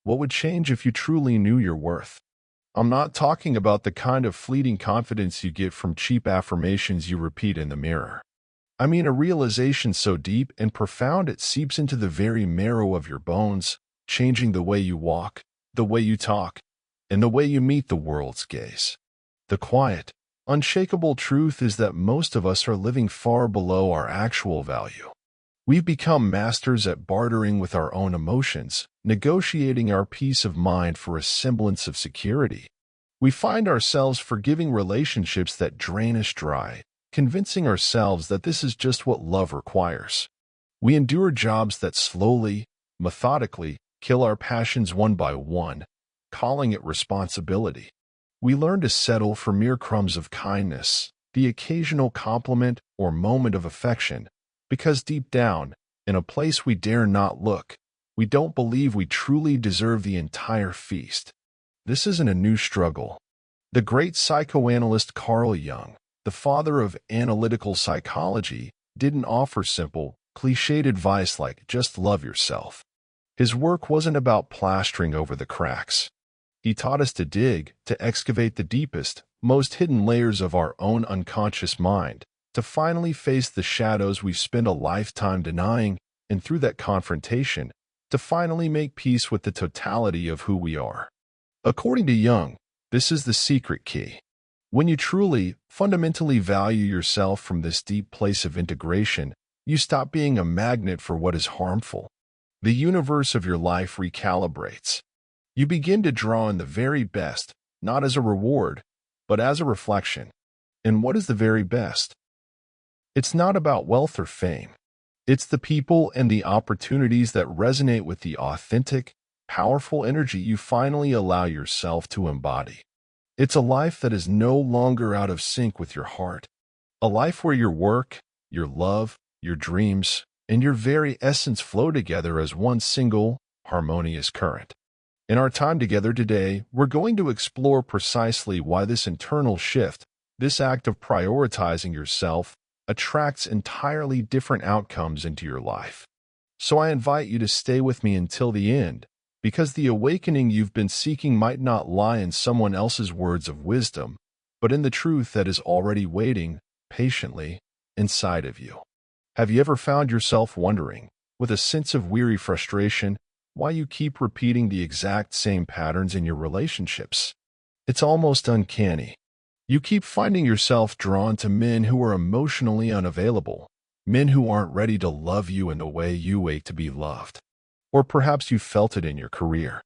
What would change if you truly knew your worth? I'm not talking about the kind of fleeting confidence you get from cheap affirmations you repeat in the mirror. I mean a realization so deep and profound it seeps into the very marrow of your bones, changing the way you walk, the way you talk, and the way you meet the world's gaze. The quiet, unshakable truth is that most of us are living far below our actual value. We've become masters at bartering with our own emotions, negotiating our peace of mind for a semblance of security. We find ourselves forgiving relationships that drain us dry, convincing ourselves that this is just what love requires. We endure jobs that slowly, methodically, kill our passions one by one, calling it responsibility. We learn to settle for mere crumbs of kindness, the occasional compliment or moment of affection, because deep down, in a place we dare not look, we don't believe we truly deserve the entire feast. This isn't a new struggle. The great psychoanalyst Carl Jung, the father of analytical psychology, didn't offer simple, cliched advice like just love yourself. His work wasn't about plastering over the cracks. He taught us to dig, to excavate the deepest, most hidden layers of our own unconscious mind, to finally face the shadows we spend a lifetime denying, and through that confrontation, to finally make peace with the totality of who we are. According to Jung, this is the secret key. When you truly, fundamentally value yourself from this deep place of integration, you stop being a magnet for what is harmful. The universe of your life recalibrates. You begin to draw in the very best, not as a reward, but as a reflection. And what is the very best? It's not about wealth or fame. It's the people and the opportunities that resonate with the authentic, powerful energy you finally allow yourself to embody. It's a life that is no longer out of sync with your heart. A life where your work, your love, your dreams, and your very essence flow together as one single, harmonious current. In our time together today, we're going to explore precisely why this internal shift, this act of prioritizing yourself, attracts entirely different outcomes into your life. So I invite you to stay with me until the end, because the awakening you've been seeking might not lie in someone else's words of wisdom, but in the truth that is already waiting, patiently, inside of you. Have you ever found yourself wondering, with a sense of weary frustration, why you keep repeating the exact same patterns in your relationships? It's almost uncanny. You keep finding yourself drawn to men who are emotionally unavailable, men who aren't ready to love you in the way you wait to be loved. Or perhaps you felt it in your career.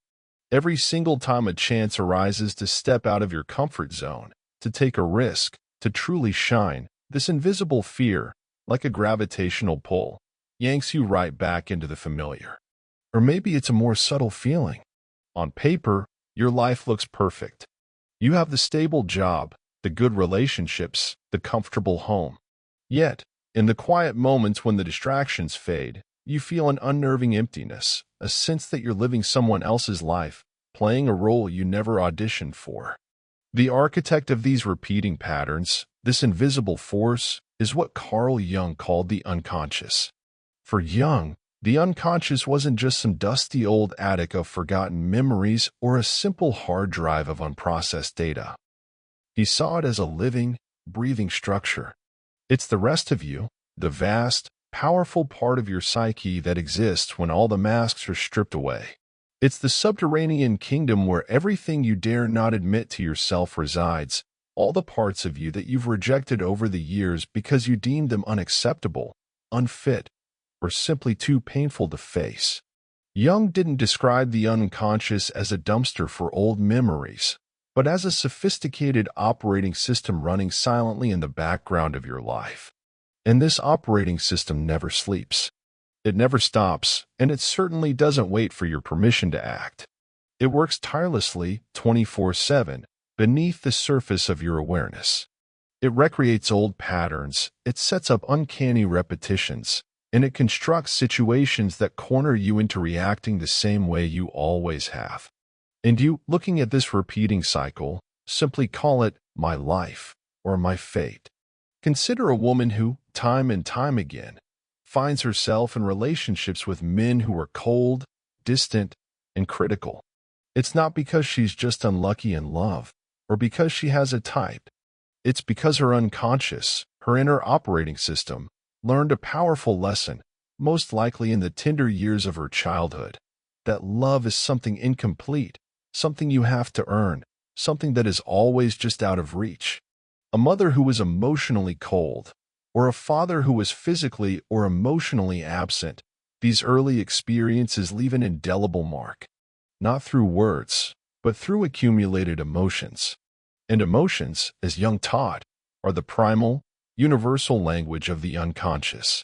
Every single time a chance arises to step out of your comfort zone, to take a risk, to truly shine, this invisible fear, like a gravitational pull, yanks you right back into the familiar. Or maybe it's a more subtle feeling. On paper, your life looks perfect. You have the stable job, the good relationships, the comfortable home. Yet, in the quiet moments when the distractions fade, you feel an unnerving emptiness, a sense that you're living someone else's life, playing a role you never auditioned for. The architect of these repeating patterns, this invisible force, is what Carl Jung called the unconscious. For Jung, the unconscious wasn't just some dusty old attic of forgotten memories or a simple hard drive of unprocessed data. He saw it as a living, breathing structure. It's the rest of you, the vast, powerful part of your psyche that exists when all the masks are stripped away. It's the subterranean kingdom where everything you dare not admit to yourself resides, all the parts of you that you've rejected over the years because you deemed them unacceptable, unfit, or simply too painful to face. Jung didn't describe the unconscious as a dumpster for old memories, but as a sophisticated operating system running silently in the background of your life. And this operating system never sleeps. It never stops, and it certainly doesn't wait for your permission to act. It works tirelessly, 24/7, beneath the surface of your awareness. It recreates old patterns, it sets up uncanny repetitions, and it constructs situations that corner you into reacting the same way you always have. And you, looking at this repeating cycle, simply call it my life or my fate. Consider a woman who, time and time again, finds herself in relationships with men who are cold, distant, and critical. It's not because she's just unlucky in love, or because she has a type. It's because her unconscious, her inner operating system, learned a powerful lesson, most likely in the tender years of her childhood, that love is something incomplete, something you have to earn, something that is always just out of reach. A mother who was emotionally cold, or a father who was physically or emotionally absent, these early experiences leave an indelible mark, not through words, but through accumulated emotions. And emotions, as Jung taught, are the primal, universal language of the unconscious.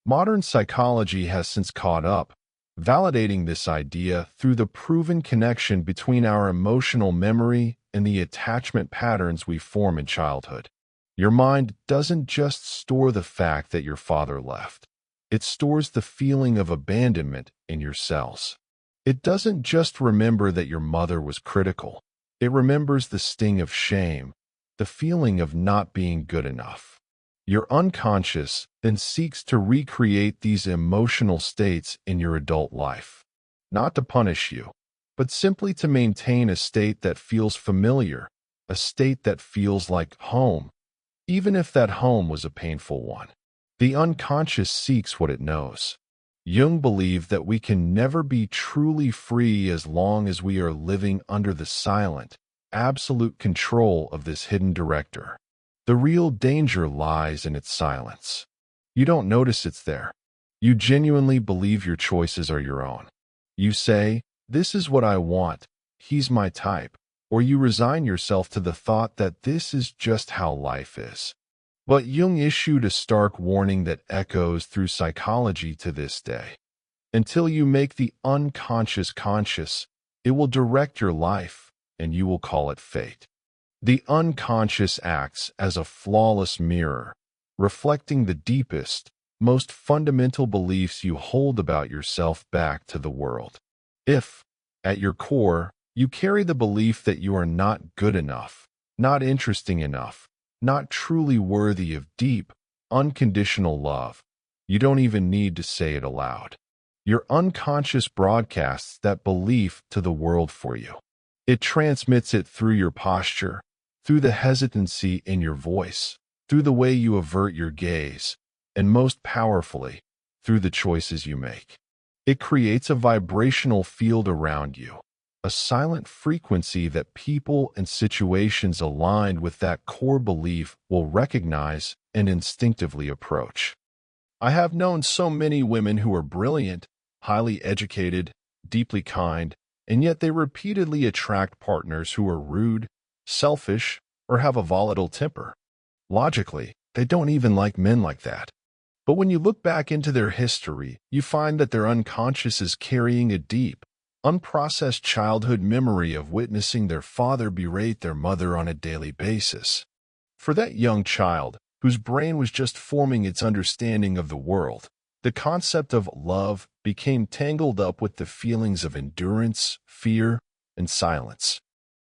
Modern psychology has since caught up, validating this idea through the proven connection between our emotional memory and the attachment patterns we form in childhood. Your mind doesn't just store the fact that your father left. It stores the feeling of abandonment in your cells. It doesn't just remember that your mother was critical. It remembers the sting of shame, the feeling of not being good enough. Your unconscious then seeks to recreate these emotional states in your adult life, not to punish you, but simply to maintain a state that feels familiar, a state that feels like home, even if that home was a painful one. The unconscious seeks what it knows. Jung believed that we can never be truly free as long as we are living under the silent, absolute control of this hidden director. The real danger lies in its silence. You don't notice it's there. You genuinely believe your choices are your own. You say, "This is what I want, he's my type," or you resign yourself to the thought that this is just how life is. But Jung issued a stark warning that echoes through psychology to this day. Until you make the unconscious conscious, it will direct your life, and you will call it fate. The unconscious acts as a flawless mirror, reflecting the deepest, most fundamental beliefs you hold about yourself back to the world. If, at your core, you carry the belief that you are not good enough, not interesting enough, not truly worthy of deep, unconditional love, you don't even need to say it aloud. Your unconscious broadcasts that belief to the world for you. It transmits it through your posture, through the hesitancy in your voice, through the way you avert your gaze, and most powerfully, through the choices you make. It creates a vibrational field around you, a silent frequency that people and situations aligned with that core belief will recognize and instinctively approach. I have known so many women who are brilliant, highly educated, deeply kind, and yet they repeatedly attract partners who are rude, selfish, or have a volatile temper. Logically, they don't even like men like that. But when you look back into their history, you find that their unconscious is carrying a deep, unprocessed childhood memory of witnessing their father berate their mother on a daily basis. For that young child, whose brain was just forming its understanding of the world, the concept of love became tangled up with the feelings of endurance, fear, and silence.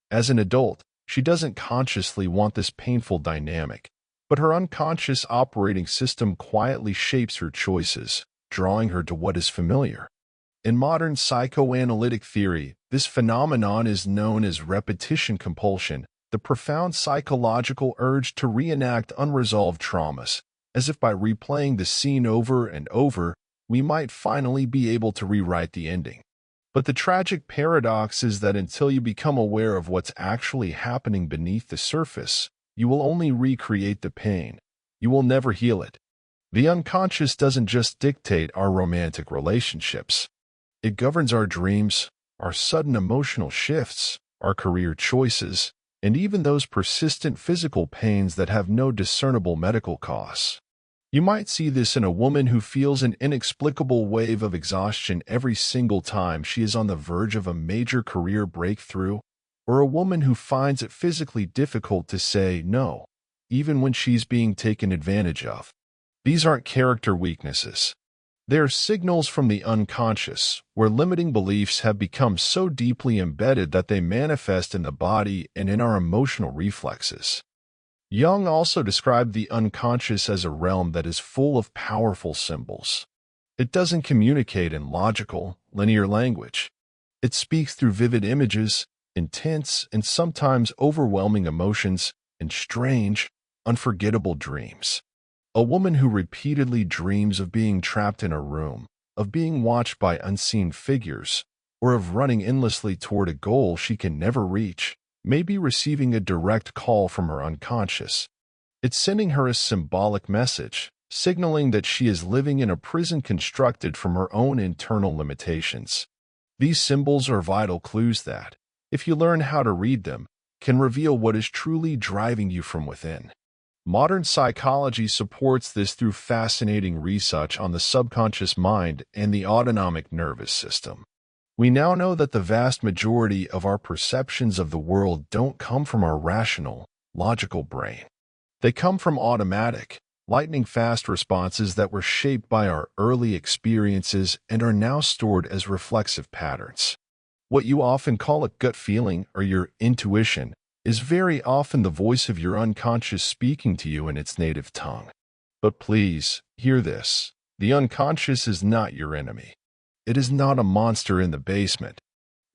As an adult, she doesn't consciously want this painful dynamic, but her unconscious operating system quietly shapes her choices, drawing her to what is familiar. In modern psychoanalytic theory, this phenomenon is known as repetition compulsion, the profound psychological urge to reenact unresolved traumas, as if by replaying the scene over and over, we might finally be able to rewrite the ending. But the tragic paradox is that until you become aware of what's actually happening beneath the surface, you will only recreate the pain. You will never heal it. The unconscious doesn't just dictate our romantic relationships. It governs our dreams, our sudden emotional shifts, our career choices, and even those persistent physical pains that have no discernible medical costs. You might see this in a woman who feels an inexplicable wave of exhaustion every single time she is on the verge of a major career breakthrough, or a woman who finds it physically difficult to say no, even when she's being taken advantage of. These aren't character weaknesses. They are signals from the unconscious, where limiting beliefs have become so deeply embedded that they manifest in the body and in our emotional reflexes. Jung also described the unconscious as a realm that is full of powerful symbols. It doesn't communicate in logical, linear language. It speaks through vivid images, intense and sometimes overwhelming emotions, and strange, unforgettable dreams. A woman who repeatedly dreams of being trapped in a room, of being watched by unseen figures, or of running endlessly toward a goal she can never reach, may be receiving a direct call from her unconscious. It's sending her a symbolic message, signaling that she is living in a prison constructed from her own internal limitations. These symbols are vital clues that, if you learn how to read them, can reveal what is truly driving you from within. Modern psychology supports this through fascinating research on the subconscious mind and the autonomic nervous system. We now know that the vast majority of our perceptions of the world don't come from our rational, logical brain. They come from automatic, lightning-fast responses that were shaped by our early experiences and are now stored as reflexive patterns. What you often call a gut feeling or your intuition is very often the voice of your unconscious speaking to you in its native tongue. But please, hear this. The unconscious is not your enemy. It is not a monster in the basement.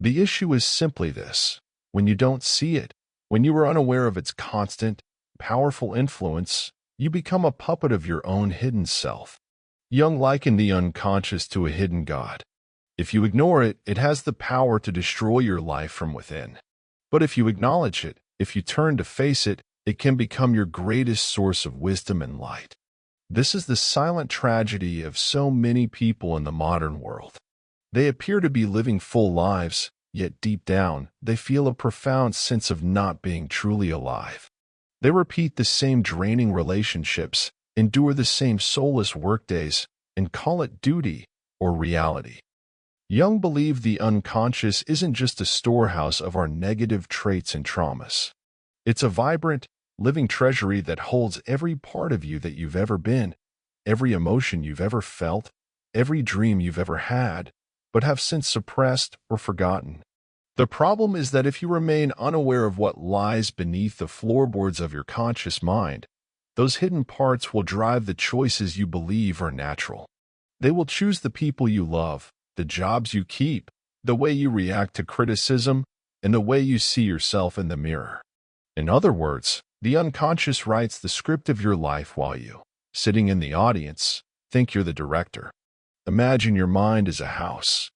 The issue is simply this. When you don't see it, when you are unaware of its constant, powerful influence, you become a puppet of your own hidden self. Jung likened the unconscious to a hidden god. If you ignore it, it has the power to destroy your life from within. But if you acknowledge it, if you turn to face it, it can become your greatest source of wisdom and light. This is the silent tragedy of so many people in the modern world. They appear to be living full lives, yet deep down, they feel a profound sense of not being truly alive. They repeat the same draining relationships, endure the same soulless workdays, and call it duty or reality. Jung believed the unconscious isn't just a storehouse of our negative traits and traumas. It's a vibrant, living treasury that holds every part of you that you've ever been, every emotion you've ever felt, every dream you've ever had, but have since suppressed or forgotten. The problem is that if you remain unaware of what lies beneath the floorboards of your conscious mind, those hidden parts will drive the choices you believe are natural. They will choose the people you love, the jobs you keep, the way you react to criticism, and the way you see yourself in the mirror. In other words, the unconscious writes the script of your life while you, sitting in the audience, think you're the director. Imagine your mind is a house.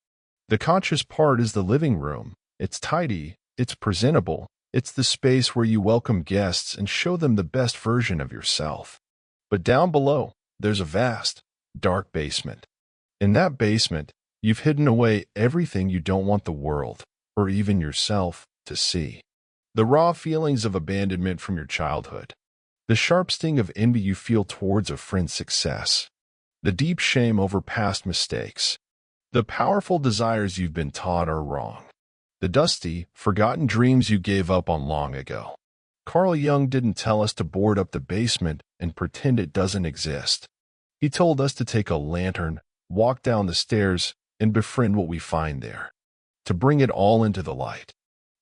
The conscious part is the living room. It's tidy, it's presentable, it's the space where you welcome guests and show them the best version of yourself. But down below, there's a vast, dark basement. In that basement, you've hidden away everything you don't want the world, or even yourself, to see. The raw feelings of abandonment from your childhood. The sharp sting of envy you feel towards a friend's success. The deep shame over past mistakes. The powerful desires you've been taught are wrong. The dusty, forgotten dreams you gave up on long ago. Carl Jung didn't tell us to board up the basement and pretend it doesn't exist. He told us to take a lantern, walk down the stairs, and befriend what we find there. To bring it all into the light.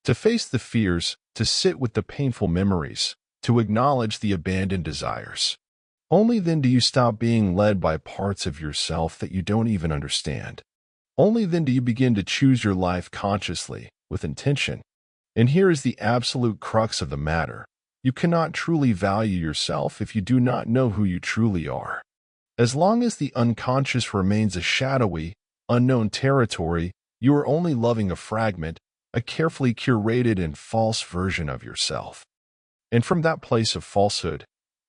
To face the fears, to sit with the painful memories, to acknowledge the abandoned desires. Only then do you stop being led by parts of yourself that you don't even understand. Only then do you begin to choose your life consciously, with intention. And here is the absolute crux of the matter. You cannot truly value yourself if you do not know who you truly are. As long as the unconscious remains a shadowy, unknown territory, you are only loving a fragment, a carefully curated and false version of yourself. And from that place of falsehood,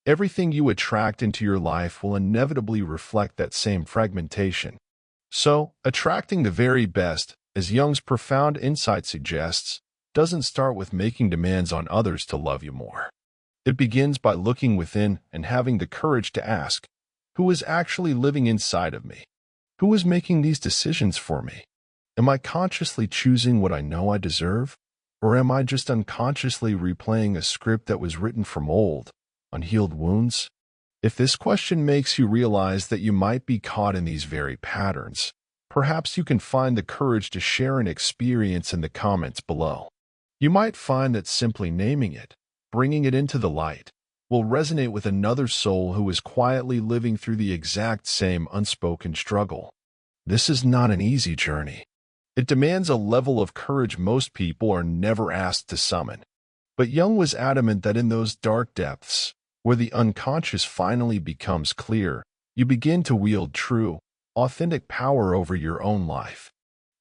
everything you attract into your life will inevitably reflect that same fragmentation. So, attracting the very best, as Jung's profound insight suggests, doesn't start with making demands on others to love you more. It begins by looking within and having the courage to ask, who is actually living inside of me? Who is making these decisions for me? Am I consciously choosing what I know I deserve? Or am I just unconsciously replaying a script that was written from old, unhealed wounds? If this question makes you realize that you might be caught in these very patterns, perhaps you can find the courage to share an experience in the comments below. You might find that simply naming it, bringing it into the light, will resonate with another soul who is quietly living through the exact same unspoken struggle. This is not an easy journey. It demands a level of courage most people are never asked to summon. But Jung was adamant that in those dark depths, where the unconscious finally becomes clear, you begin to wield true, authentic power over your own life.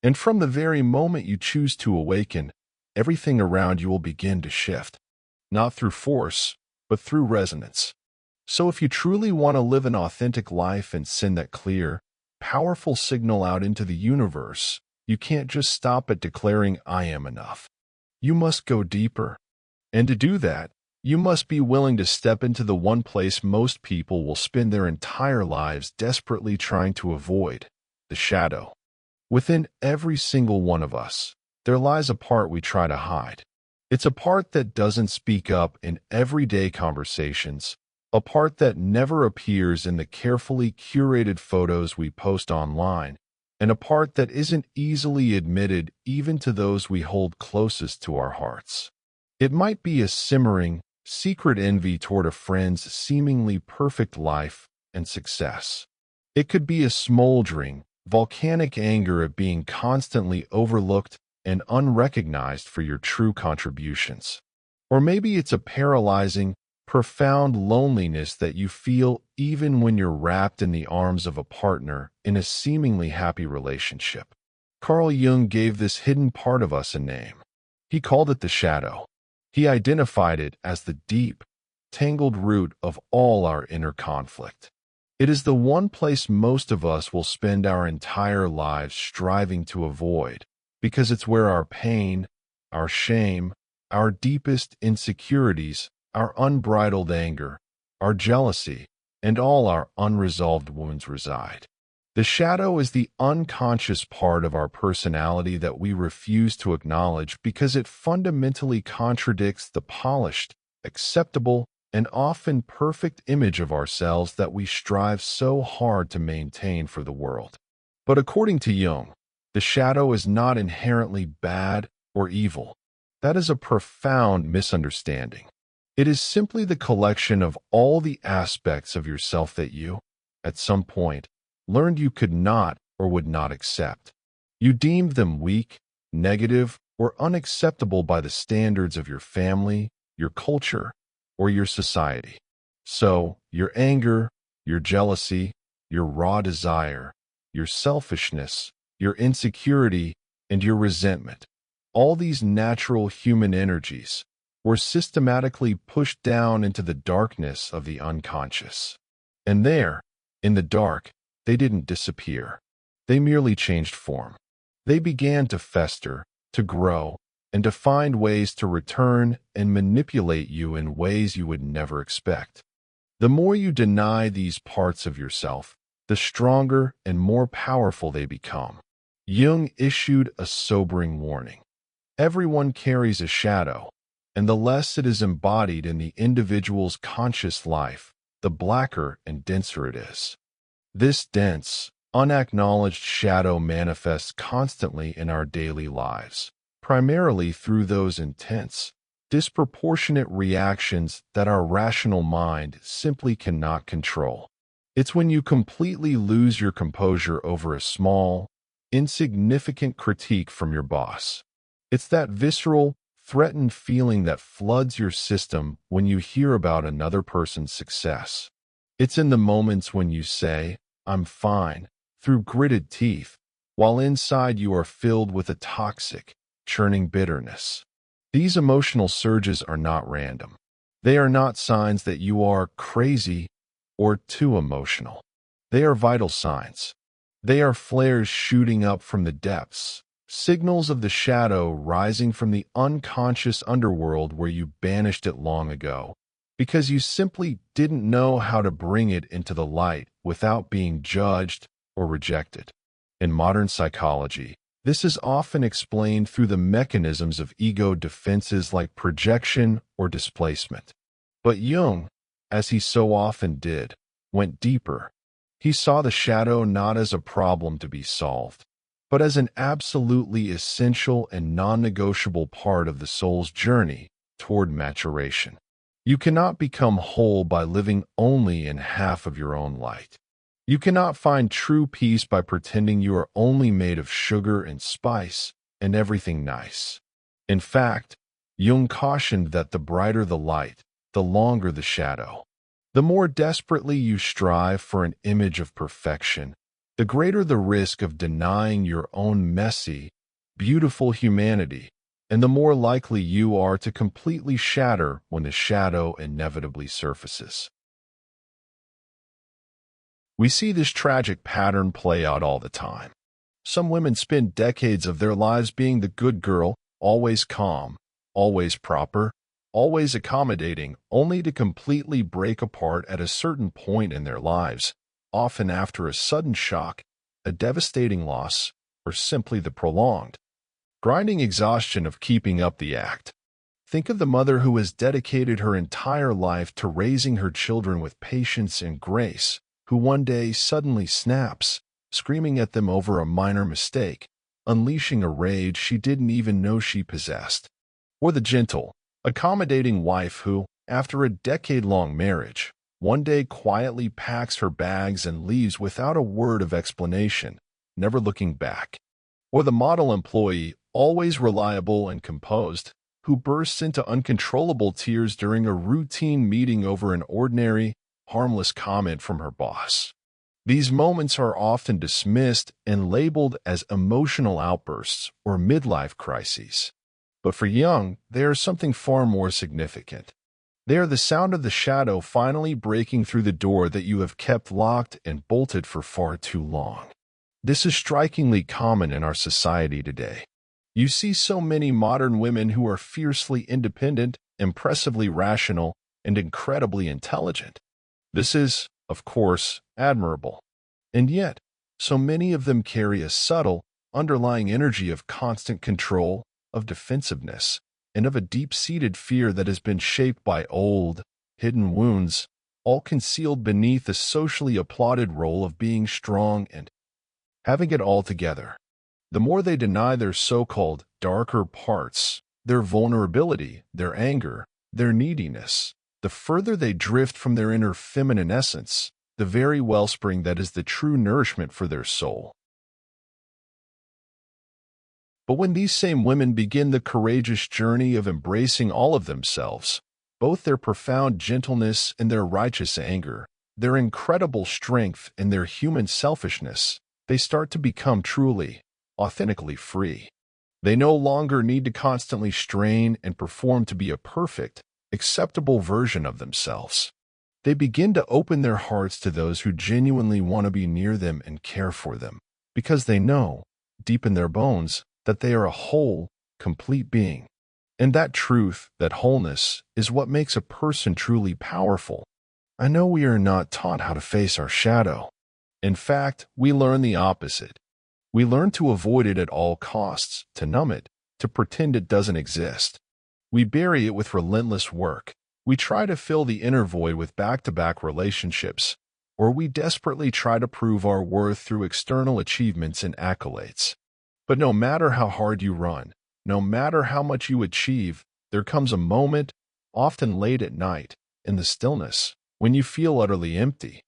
And from the very moment you choose to awaken, everything around you will begin to shift, not through force, but through resonance. So if you truly want to live an authentic life and send that clear, powerful signal out into the universe, you can't just stop at declaring, "I am enough." You must go deeper. And to do that, you must be willing to step into the one place most people will spend their entire lives desperately trying to avoid, the shadow. Within every single one of us, there lies a part we try to hide. It's a part that doesn't speak up in everyday conversations, a part that never appears in the carefully curated photos we post online, and a part that isn't easily admitted even to those we hold closest to our hearts. It might be a simmering, secret envy toward a friend's seemingly perfect life and success. It could be a smoldering, volcanic anger at being constantly overlooked and unrecognized for your true contributions. Or maybe it's a paralyzing, profound loneliness that you feel even when you're wrapped in the arms of a partner in a seemingly happy relationship. Carl Jung gave this hidden part of us a name. He called it the shadow. He identified it as the deep, tangled root of all our inner conflict. It is the one place most of us will spend our entire lives striving to avoid, because it's where our pain, our shame, our deepest insecurities, our unbridled anger, our jealousy, and all our unresolved wounds reside. The shadow is the unconscious part of our personality that we refuse to acknowledge because it fundamentally contradicts the polished, acceptable, and often perfect image of ourselves that we strive so hard to maintain for the world. But according to Jung, the shadow is not inherently bad or evil. That is a profound misunderstanding. It is simply the collection of all the aspects of yourself that you, at some point, learned you could not or would not accept. You deemed them weak, negative, or unacceptable by the standards of your family, your culture, or your society. So, your anger, your jealousy, your raw desire, your selfishness, your insecurity, and your resentment, all these natural human energies, were systematically pushed down into the darkness of the unconscious. And there, in the dark, they didn't disappear. They merely changed form. They began to fester, to grow, and to find ways to return and manipulate you in ways you would never expect. The more you deny these parts of yourself, the stronger and more powerful they become. Jung issued a sobering warning. Everyone carries a shadow, and the less it is embodied in the individual's conscious life, the blacker and denser it is. This dense, unacknowledged shadow manifests constantly in our daily lives, primarily through those intense, disproportionate reactions that our rational mind simply cannot control. It's when you completely lose your composure over a small, insignificant critique from your boss. It's that visceral, threatened feeling that floods your system when you hear about another person's success. It's in the moments when you say, "I'm fine," through gritted teeth, while inside you are filled with a toxic, churning bitterness. These emotional surges are not random. They are not signs that you are crazy or too emotional. They are vital signs. They are flares shooting up from the depths, signals of the shadow rising from the unconscious underworld where you banished it long ago, because you simply didn't know how to bring it into the light without being judged or rejected. In modern psychology, this is often explained through the mechanisms of ego defenses like projection or displacement. But Jung, as he so often did, went deeper. He saw the shadow not as a problem to be solved, but as an absolutely essential and non-negotiable part of the soul's journey toward maturation. You cannot become whole by living only in half of your own light. You cannot find true peace by pretending you are only made of sugar and spice and everything nice. In fact, Jung cautioned that the brighter the light, the longer the shadow. The more desperately you strive for an image of perfection, the greater the risk of denying your own messy, beautiful humanity, and the more likely you are to completely shatter when the shadow inevitably surfaces. We see this tragic pattern play out all the time. Some women spend decades of their lives being the good girl, always calm, always proper, always accommodating, only to completely break apart at a certain point in their lives, often after a sudden shock, a devastating loss, or simply the prolonged, grinding exhaustion of keeping up the act. Think of the mother who has dedicated her entire life to raising her children with patience and grace, who one day suddenly snaps, screaming at them over a minor mistake, unleashing a rage she didn't even know she possessed. Or the gentle, accommodating wife who, after a decade-long marriage, one day quietly packs her bags and leaves without a word of explanation, never looking back. Or the model employee, always reliable and composed, who bursts into uncontrollable tears during a routine meeting over an ordinary, harmless comment from her boss. These moments are often dismissed and labeled as emotional outbursts or midlife crises. But for Jung, they are something far more significant. They are the sound of the shadow finally breaking through the door that you have kept locked and bolted for far too long. This is strikingly common in our society today. You see so many modern women who are fiercely independent, impressively rational, and incredibly intelligent. This is, of course, admirable. And yet, so many of them carry a subtle, underlying energy of constant control, of defensiveness, and of a deep-seated fear that has been shaped by old, hidden wounds, all concealed beneath the socially applauded role of being strong and having it all together. The more they deny their so-called darker parts, their vulnerability, their anger, their neediness, the further they drift from their inner feminine essence, the very wellspring that is the true nourishment for their soul. But when these same women begin the courageous journey of embracing all of themselves, both their profound gentleness and their righteous anger, their incredible strength and their human selfishness, they start to become truly, authentically free. They no longer need to constantly strain and perform to be a perfect, acceptable version of themselves. They begin to open their hearts to those who genuinely want to be near them and care for them, because they know, deep in their bones, that they are a whole, complete being. And that truth, that wholeness, is what makes a person truly powerful. I know we are not taught how to face our shadow. In fact, we learn the opposite. We learn to avoid it at all costs, to numb it, to pretend it doesn't exist. We bury it with relentless work. We try to fill the inner void with back-to-back relationships, or we desperately try to prove our worth through external achievements and accolades. But no matter how hard you run, no matter how much you achieve, there comes a moment, often late at night, in the stillness, when you feel utterly empty.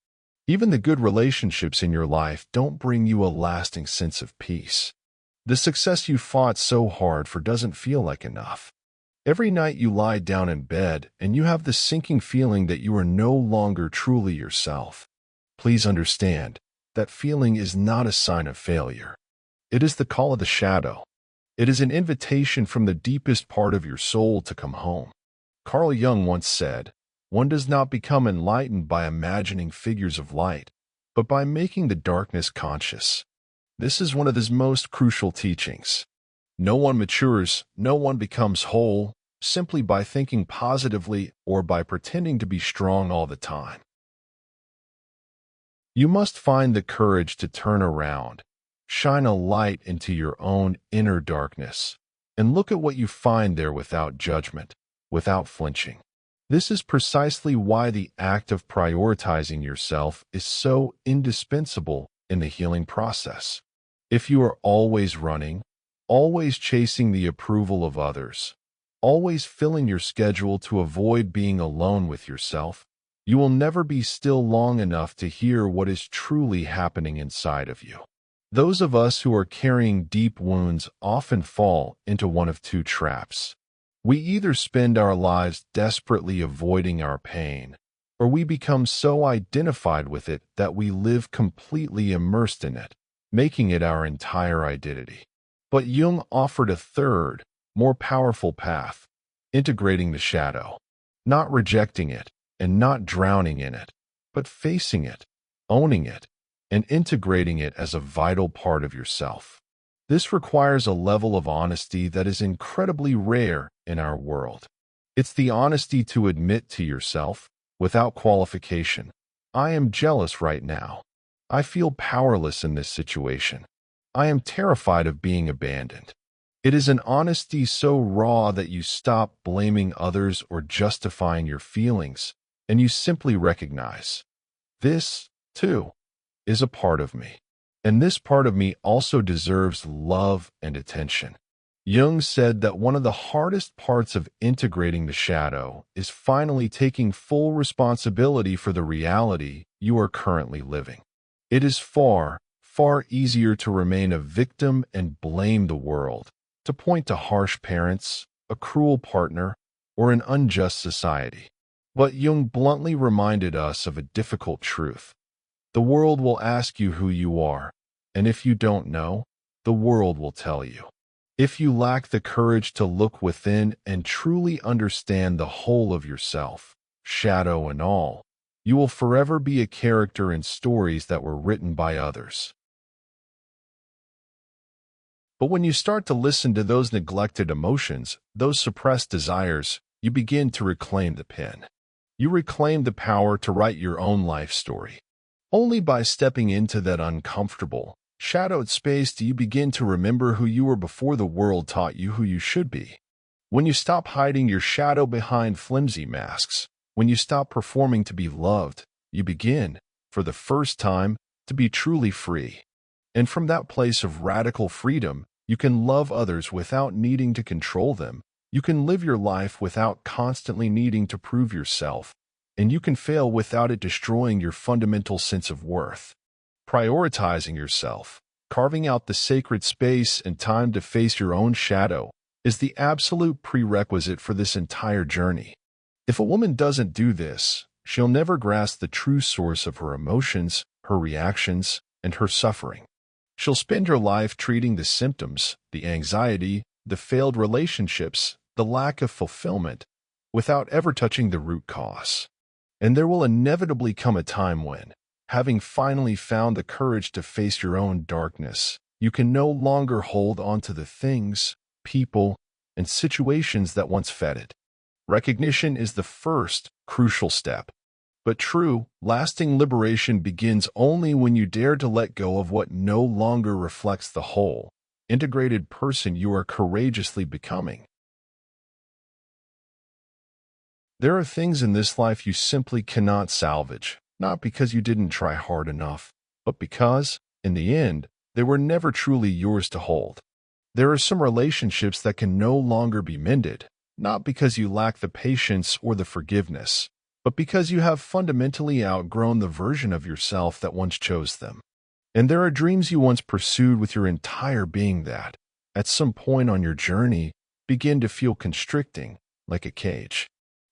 Even the good relationships in your life don't bring you a lasting sense of peace. The success you fought so hard for doesn't feel like enough. Every night you lie down in bed and you have the sinking feeling that you are no longer truly yourself. Please understand, that feeling is not a sign of failure. It is the call of the shadow. It is an invitation from the deepest part of your soul to come home. Carl Jung once said, "One does not become enlightened by imagining figures of light, but by making the darkness conscious." This is one of his most crucial teachings. No one matures, no one becomes whole, simply by thinking positively or by pretending to be strong all the time. You must find the courage to turn around, shine a light into your own inner darkness, and look at what you find there without judgment, without flinching. This is precisely why the act of prioritizing yourself is so indispensable in the healing process. If you are always running, always chasing the approval of others, always filling your schedule to avoid being alone with yourself, You will never be still long enough to hear what is truly happening inside of you. Those of us who are carrying deep wounds often fall into one of two traps. We either spend our lives desperately avoiding our pain, or we become so identified with it that we live completely immersed in it, making it our entire identity. But Jung offered a third, more powerful path, integrating the shadow, not rejecting it and not drowning in it, but facing it, owning it, and integrating it as a vital part of yourself. This requires a level of honesty that is incredibly rare in our world. It's the honesty to admit to yourself, without qualification, I am jealous right now. I feel powerless in this situation. I am terrified of being abandoned. It is an honesty so raw that you stop blaming others or justifying your feelings, and you simply recognize, this, too, is a part of me. And this part of me also deserves love and attention. Jung said that one of the hardest parts of integrating the shadow is finally taking full responsibility for the reality you are currently living. It is far, far easier to remain a victim and blame the world, to point to harsh parents, a cruel partner, or an unjust society. But Jung bluntly reminded us of a difficult truth. The world will ask you who you are, and if you don't know, the world will tell you. If you lack the courage to look within and truly understand the whole of yourself, shadow and all, you will forever be a character in stories that were written by others. But when you start to listen to those neglected emotions, those suppressed desires, you begin to reclaim the pen. You reclaim the power to write your own life story. Only by stepping into that uncomfortable, shadowed space do you begin to remember who you were before the world taught you who you should be. When you stop hiding your shadow behind flimsy masks, when you stop performing to be loved, you begin, for the first time, to be truly free. And from that place of radical freedom, you can love others without needing to control them. You can live your life without constantly needing to prove yourself, and you can fail without it destroying your fundamental sense of worth. Prioritizing yourself, carving out the sacred space and time to face your own shadow, is the absolute prerequisite for this entire journey. If a woman doesn't do this, she'll never grasp the true source of her emotions, her reactions, and her suffering. She'll spend her life treating the symptoms, the anxiety, the failed relationships, the lack of fulfillment, without ever touching the root cause. And there will inevitably come a time when, having finally found the courage to face your own darkness, you can no longer hold on to the things, people, and situations that once fed it. Recognition is the first, crucial step. But true, lasting liberation begins only when you dare to let go of what no longer reflects the whole, integrated person you are courageously becoming. There are things in this life you simply cannot salvage, not because you didn't try hard enough, but because, in the end, they were never truly yours to hold. There are some relationships that can no longer be mended, not because you lack the patience or the forgiveness, but because you have fundamentally outgrown the version of yourself that once chose them. And there are dreams you once pursued with your entire being that, at some point on your journey, begin to feel constricting, like a cage.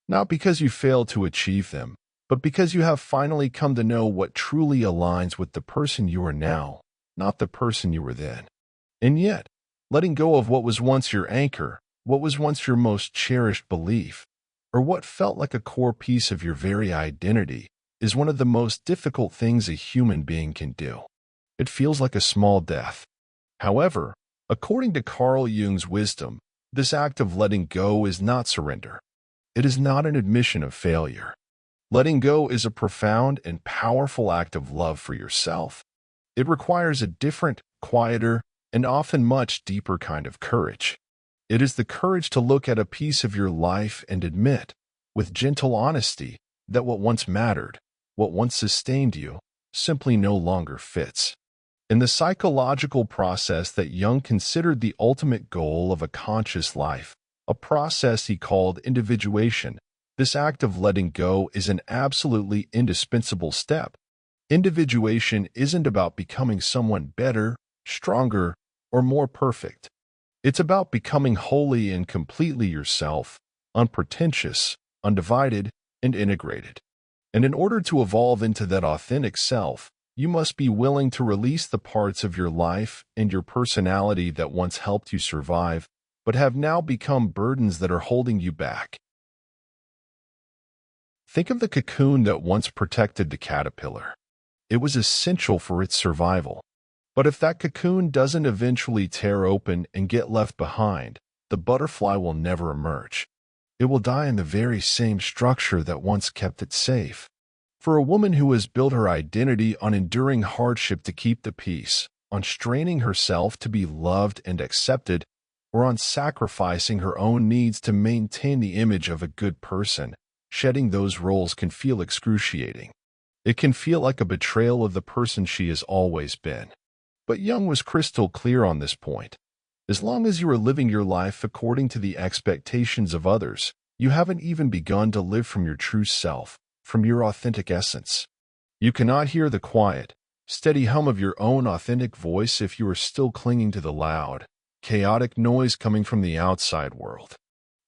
Not because you failed to achieve them, but because you have finally come to know what truly aligns with the person you are now, not the person you were then. And yet, letting go of what was once your anchor, what was once your most cherished belief, or what felt like a core piece of your very identity, is one of the most difficult things a human being can do. It feels like a small death. However, according to Carl Jung's wisdom, this act of letting go is not surrender. It is not an admission of failure. Letting go is a profound and powerful act of love for yourself. It requires a different, quieter, and often much deeper kind of courage. It is the courage to look at a piece of your life and admit, with gentle honesty, that what once mattered, what once sustained you, simply no longer fits. In the psychological process that Jung considered the ultimate goal of a conscious life, a process he called individuation, This act of letting go is an absolutely indispensable step. Individuation isn't about becoming someone better, stronger, or more perfect. It's about becoming wholly and completely yourself, unpretentious, undivided, and integrated. And in order to evolve into that authentic self, you must be willing to release the parts of your life and your personality that once helped you survive, but have now become burdens that are holding you back. Think of the cocoon that once protected the caterpillar. It was essential for its survival. But if that cocoon doesn't eventually tear open and get left behind, the butterfly will never emerge. It will die in the very same structure that once kept it safe. For a woman who has built her identity on enduring hardship to keep the peace, on straining herself to be loved and accepted, or on sacrificing her own needs to maintain the image of a good person, shedding those roles can feel excruciating. It can feel like a betrayal of the person she has always been. But Jung was crystal clear on this point. As long as you are living your life according to the expectations of others, you haven't even begun to live from your true self, from your authentic essence. You cannot hear the quiet, steady hum of your own authentic voice if you are still clinging to the loud, chaotic noise coming from the outside world.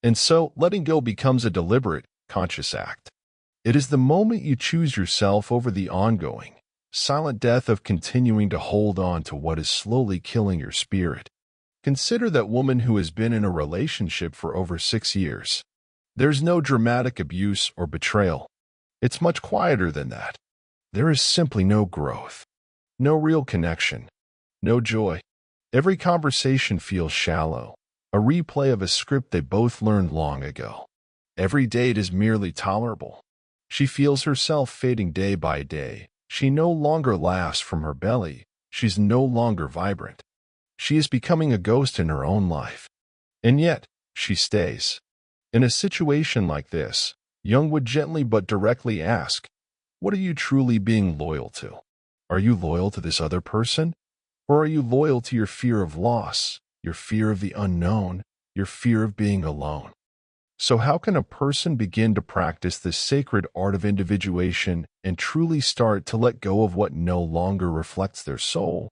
And so, letting go becomes a deliberate, conscious act. It is the moment you choose yourself over the ongoing, silent death of continuing to hold on to what is slowly killing your spirit. Consider that woman who has been in a relationship for over 6 years. There's no dramatic abuse or betrayal. It's much quieter than that. There is simply no growth, no real connection, no joy. Every conversation feels shallow, a replay of a script they both learned long ago. Every date is merely tolerable. She feels herself fading day by day. She no longer laughs from her belly. She's no longer vibrant. She is becoming a ghost in her own life. And yet, she stays. In a situation like this, Jung would gently but directly ask, what are you truly being loyal to? Are you loyal to this other person? Or are you loyal to your fear of loss, your fear of the unknown, your fear of being alone? So how can a person begin to practice this sacred art of individuation and truly start to let go of what no longer reflects their soul?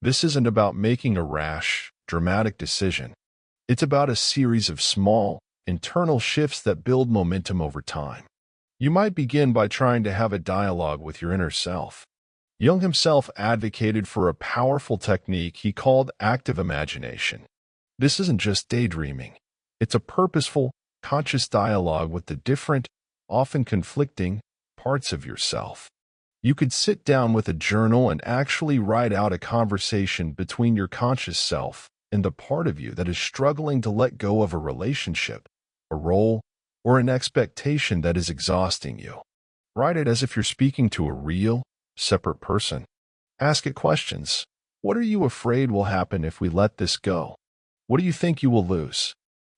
This isn't about making a rash, dramatic decision. It's about a series of small, internal shifts that build momentum over time. You might begin by trying to have a dialogue with your inner self. Jung himself advocated for a powerful technique he called active imagination. This isn't just daydreaming. It's a purposeful, conscious dialogue with the different, often conflicting, parts of yourself. You could sit down with a journal and actually write out a conversation between your conscious self and the part of you that is struggling to let go of a relationship, a role, or an expectation that is exhausting you. Write it as if you're speaking to a real, separate person. Ask it questions. What are you afraid will happen if we let this go? What do you think you will lose?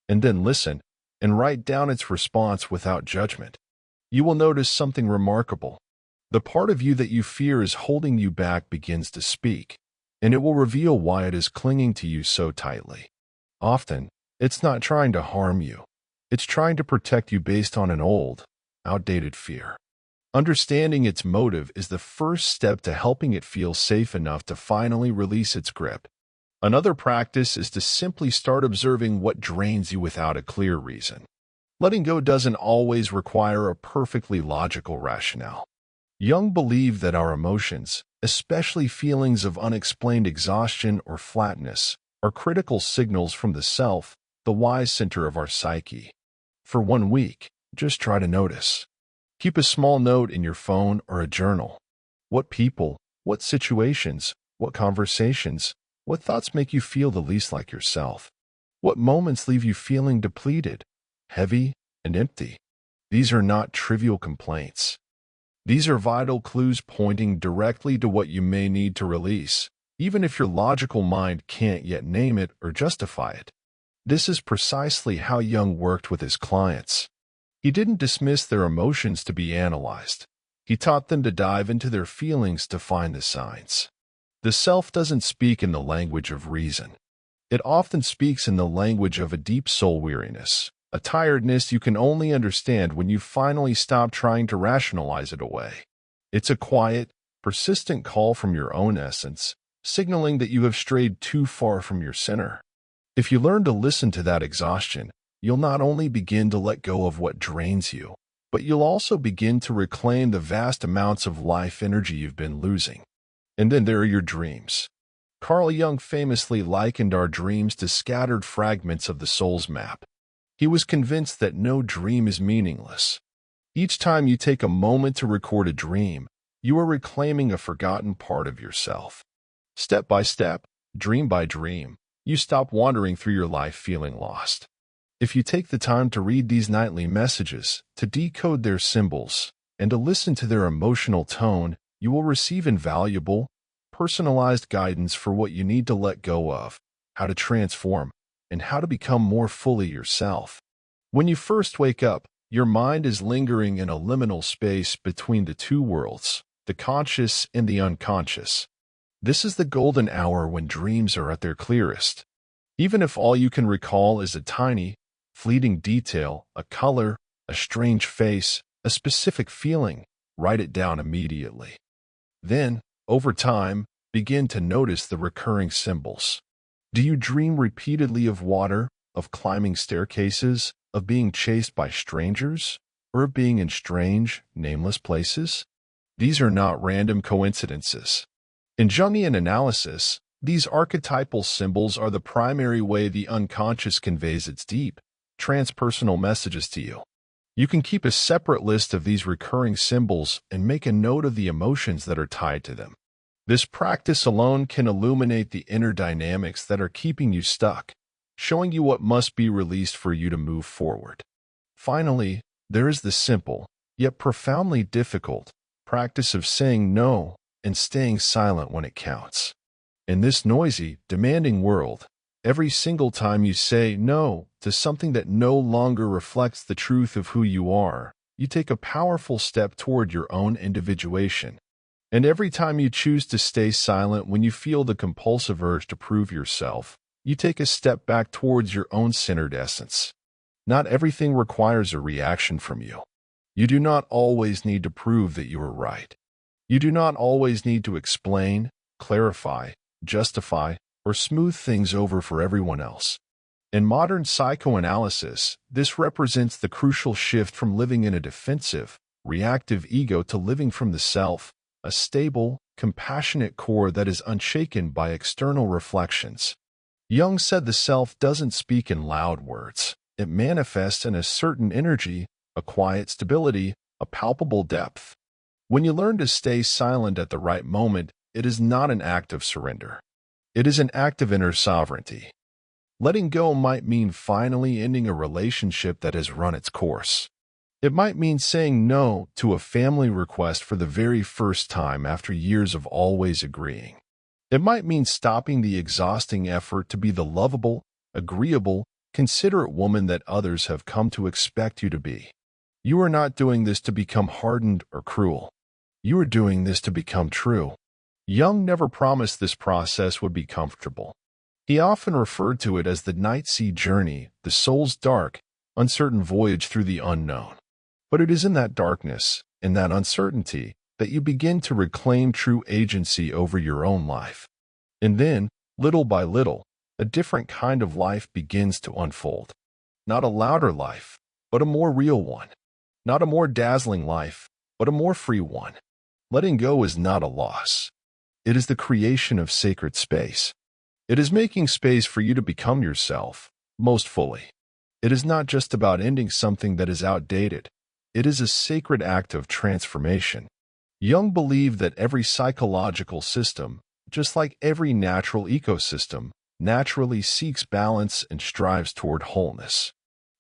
And then listen and write down its response without judgment. You will notice something remarkable. The part of you that you fear is holding you back begins to speak, and it will reveal why it is clinging to you so tightly. Often, it's not trying to harm you. It's trying to protect you based on an old, outdated fear. Understanding its motive is the first step to helping it feel safe enough to finally release its grip. Another practice is to simply start observing what drains you without a clear reason. Letting go doesn't always require a perfectly logical rationale. Jung believed that our emotions, especially feelings of unexplained exhaustion or flatness, are critical signals from the self, the wise center of our psyche. For 1 week, just try to notice. Keep a small note in your phone or a journal. What people, what situations, what conversations, what thoughts make you feel the least like yourself? What moments leave you feeling depleted, heavy, and empty? These are not trivial complaints. These are vital clues pointing directly to what you may need to release, even if your logical mind can't yet name it or justify it. This is precisely how Jung worked with his clients. He didn't dismiss their emotions to be analyzed. He taught them to dive into their feelings to find the signs. The self doesn't speak in the language of reason. It often speaks in the language of a deep soul weariness, a tiredness you can only understand when you finally stop trying to rationalize it away. It's a quiet, persistent call from your own essence, signaling that you have strayed too far from your center. If you learn to listen to that exhaustion, you'll not only begin to let go of what drains you, but you'll also begin to reclaim the vast amounts of life energy you've been losing. And then there are your dreams. Carl Jung famously likened our dreams to scattered fragments of the soul's map. He was convinced that no dream is meaningless. Each time you take a moment to record a dream, you are reclaiming a forgotten part of yourself. Step by step, dream by dream, you stop wandering through your life feeling lost. If you take the time to read these nightly messages, to decode their symbols, and to listen to their emotional tone, you will receive invaluable, personalized guidance for what you need to let go of, how to transform, and how to become more fully yourself. When you first wake up, your mind is lingering in a liminal space between the two worlds, the conscious and the unconscious. This is the golden hour when dreams are at their clearest. Even if all you can recall is a tiny, fleeting detail, a color, a strange face, a specific feeling, write it down immediately. Then, over time, begin to notice the recurring symbols. Do you dream repeatedly of water, of climbing staircases, of being chased by strangers, or of being in strange, nameless places? These are not random coincidences. In Jungian analysis, these archetypal symbols are the primary way the unconscious conveys its deep, transpersonal messages to you. You can keep a separate list of these recurring symbols and make a note of the emotions that are tied to them. This practice alone can illuminate the inner dynamics that are keeping you stuck, showing you what must be released for you to move forward. Finally, there is the simple, yet profoundly difficult, practice of saying no and staying silent when it counts. In this noisy, demanding world, every single time you say no to something that no longer reflects the truth of who you are, you take a powerful step toward your own individuation. And every time you choose to stay silent when you feel the compulsive urge to prove yourself, you take a step back towards your own centered essence. Not everything requires a reaction from you. You do not always need to prove that you are right. You do not always need to explain, clarify, justify, or smooth things over for everyone else. In modern psychoanalysis, this represents the crucial shift from living in a defensive, reactive ego to living from the self, a stable, compassionate core that is unshaken by external reflections. Jung said the self doesn't speak in loud words. It manifests in a certain energy, a quiet stability, a palpable depth. When you learn to stay silent at the right moment, it is not an act of surrender. It is an act of inner sovereignty. Letting go might mean finally ending a relationship that has run its course. It might mean saying no to a family request for the very first time after years of always agreeing. It might mean stopping the exhausting effort to be the lovable, agreeable, considerate woman that others have come to expect you to be. You are not doing this to become hardened or cruel. You are doing this to become true. Jung never promised this process would be comfortable. He often referred to it as the night sea journey, the soul's dark, uncertain voyage through the unknown. But it is in that darkness, in that uncertainty, that you begin to reclaim true agency over your own life. And then, little by little, a different kind of life begins to unfold. Not a louder life, but a more real one. Not a more dazzling life, but a more free one. Letting go is not a loss. It is the creation of sacred space. It is making space for you to become yourself, most fully. It is not just about ending something that is outdated. It is a sacred act of transformation. Jung believed that every psychological system, just like every natural ecosystem, naturally seeks balance and strives toward wholeness.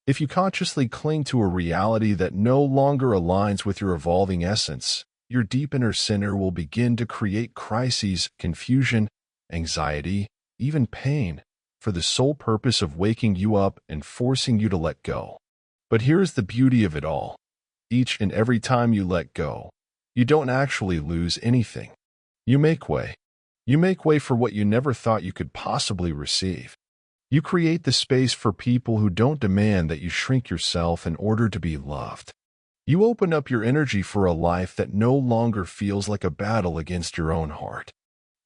If you consciously cling to a reality that no longer aligns with your evolving essence, your deep inner center will begin to create crises, confusion, anxiety, even pain, for the sole purpose of waking you up and forcing you to let go. But here is the beauty of it all. Each and every time you let go, you don't actually lose anything. You make way. You make way for what you never thought you could possibly receive. You create the space for people who don't demand that you shrink yourself in order to be loved. You open up your energy for a life that no longer feels like a battle against your own heart.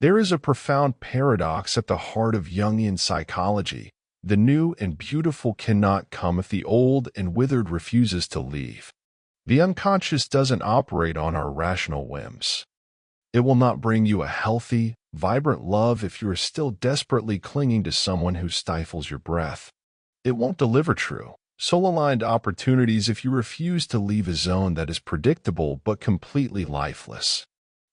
There is a profound paradox at the heart of Jungian psychology. The new and beautiful cannot come if the old and withered refuses to leave. The unconscious doesn't operate on our rational whims. It will not bring you a healthy, vibrant love if you are still desperately clinging to someone who stifles your breath. It won't deliver true, soul-aligned opportunities if you refuse to leave a zone that is predictable but completely lifeless.